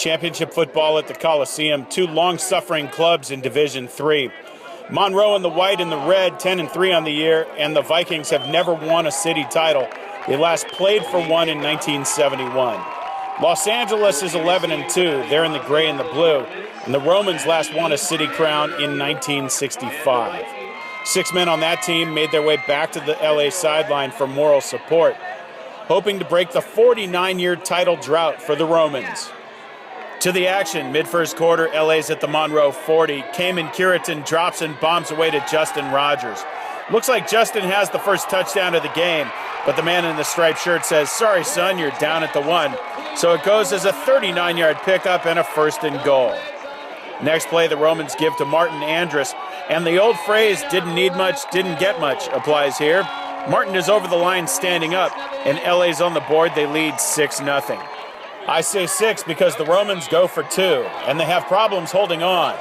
Championship football at the Coliseum, two long-suffering clubs in Division III. Monroe in the white and the red, 10-3 on the year, and the Vikings have never won a city title. They last played for one in 1971. Los Angeles is 11-2. They're in the gray and the blue, and the Romans last won a city crown in 1965. 6 men on that team made their way back to the LA sideline for moral support, hoping to break the 49-year title drought for the Romans. To the action, mid-first quarter, LA's at the Monroe 40. Cayman Curitan drops and bombs away to Justin Rogers. Looks like Justin has the first touchdown of the game, but the man in the striped shirt says, "Sorry, son, you're down at the 1. So it goes as a 39-yard pickup and a 1st and goal. Next play, the Romans give to Martin Andrus, and the old phrase, "didn't need much, didn't get much," applies here. Martin is over the line standing up, and LA's on the board. They lead 6-0. I say 6 because the Romans go for 2, and they have problems holding on.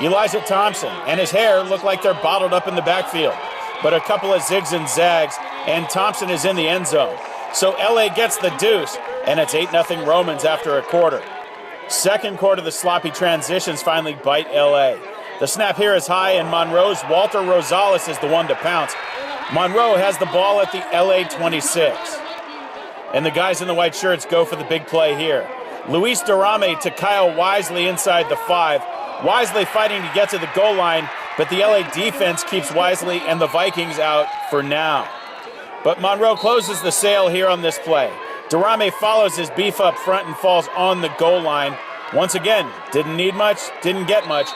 Elijah Thompson and his hair look like they're bottled up in the backfield, but a couple of zigs and zags, and Thompson is in the end zone. So LA gets the deuce, and it's 8-0 Romans after a quarter. Second quarter, the sloppy transitions finally bite LA. The snap here is high, and Monroe's Walter Rosales is the one to pounce. Monroe has the ball at the LA 26. And the guys in the white shirts go for the big play here. Luis Durame to Kyle Wisely inside the 5. Wisely fighting to get to the goal line, but the LA defense keeps Wisely and the Vikings out for now. But Monroe closes the sale here on this play. Durame follows his beef up front and falls on the goal line. Once again, didn't need much, didn't get much,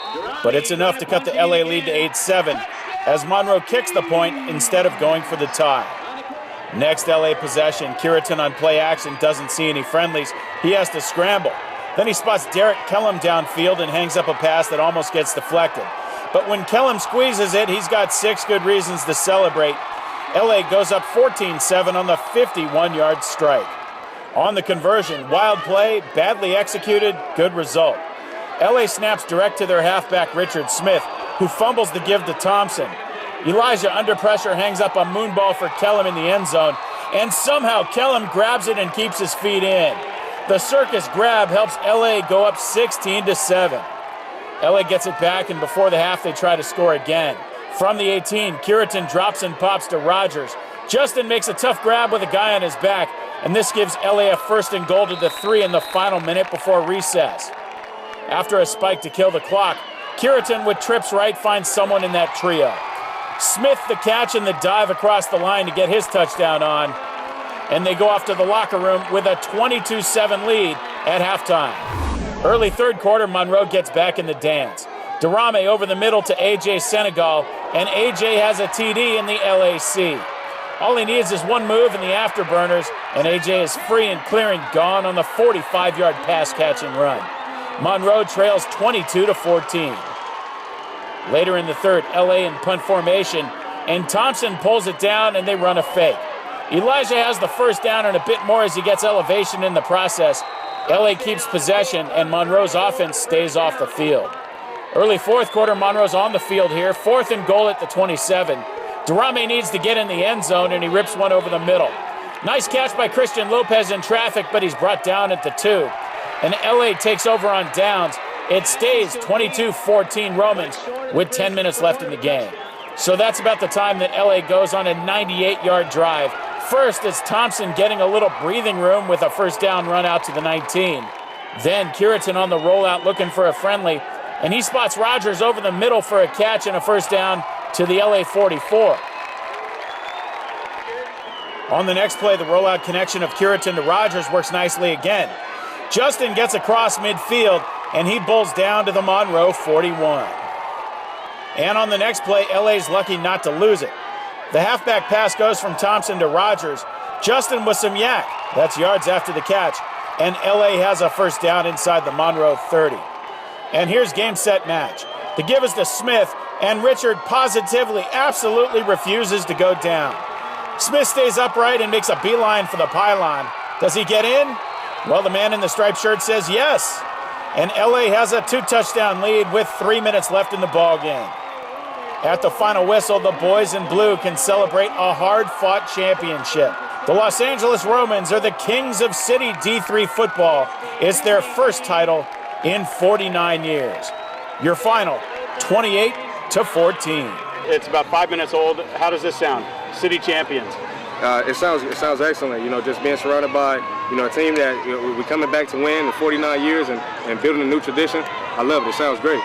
but it's enough to cut the LA lead to 8-7 as Monroe kicks the point instead of going for the tie. Next LA possession, Curitan on play action doesn't see any friendlies. He has to scramble. Then he spots Derek Kellum downfield and hangs up a pass that almost gets deflected. But when Kellum squeezes it, he's got 6 good reasons to celebrate. LA goes up 14-7 on the 51-yard strike. On the conversion, wild play, badly executed, good result. LA snaps direct to their halfback Richard Smith, who fumbles the give to Thompson. Elijah, under pressure, hangs up a moonball for Kellum in the end zone, and somehow Kellum grabs it and keeps his feet in. The circus grab helps LA go up 16-7. LA gets it back, and before the half, they try to score again. From the 18, Curitan drops and pops to Rogers. Justin makes a tough grab with a guy on his back, and this gives LA a 1st and goal to the 3 in the final minute before recess. After a spike to kill the clock, Curitan with trips right finds someone in that trio. Smith the catch and the dive across the line to get his touchdown on, and they go off to the locker room with a 22-7 lead at halftime. Early third quarter, Monroe gets back in the dance. Durame over the middle to A.J. Senegal, and A.J. has a TD in the LAC. All he needs is one move in the afterburners, and A.J. is free and clear and gone on the 45-yard pass-catching run. Monroe trails 22-14. Later in the third, LA in punt formation, and Thompson pulls it down, and they run a fake. Elijah has the first down and a bit more as he gets elevation in the process. LA keeps possession, and Monroe's offense stays off the field. Early fourth quarter, Monroe's on the field here, 4th and goal at the 27. Durame needs to get in the end zone, and he rips one over the middle. Nice catch by Christian Lopez in traffic, but he's brought down at the 2. And LA takes over on downs. It stays 22-14 Romans with 10 minutes left in the game. So that's about the time that LA goes on a 98-yard drive. First, it's Thompson getting a little breathing room with a first down run out to the 19. Then Curitan on the rollout looking for a friendly, and he spots Rogers over the middle for a catch and a first down to the LA 44. On the next play, the rollout connection of Curitan to Rogers works nicely again. Justin gets across midfield, and he bulls down to the Monroe 41. And on the next play, LA's lucky not to lose it. The halfback pass goes from Thompson to Rogers. Justin with some yak. That's yards after the catch. And LA has a first down inside the Monroe 30. And here's game, set, match. The give is to Smith, and Richard positively, absolutely refuses to go down. Smith stays upright and makes a beeline for the pylon. Does he get in? Well, the man in the striped shirt says yes. And LA has a 2-touchdown lead with 3 minutes left in the ball game. At the final whistle, the boys in blue can celebrate a hard-fought championship. The Los Angeles Romans are the kings of city D3 football. It's their first title in 49 years. Your final, 28-14. It's about 5 minutes old. How does this sound? City champions. It sounds excellent. Just being surrounded by a team that we're coming back to win in 49 years and building a new tradition. I love it. It sounds great.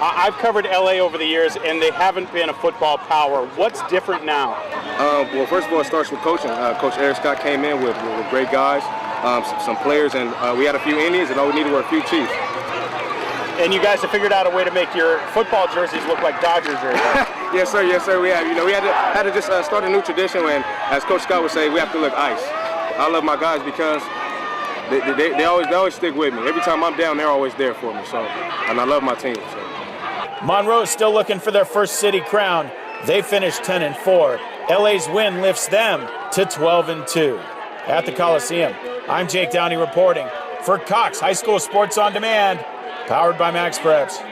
I've covered LA over the years, and they haven't been a football power. What's different now? Well, first of all, it starts with coaching. Coach Eric Scott came in with great guys, some players, and we had a few Indians, and all we needed were a few Chiefs. And you guys have figured out a way to make your football jerseys look like Dodger jerseys. Yes, sir. We have. We had to just start a new tradition. When, as Coach Scott would say, we have to look ice. I love my guys because they always stick with me. Every time I'm down, they're always there for me. So, and I love my team. So. Monroe is still looking for their first city crown. They finished 10-4. LA's win lifts them to 12-2. At the Coliseum, I'm Jake Downey reporting for Cox High School Sports on Demand, powered by Max Preps.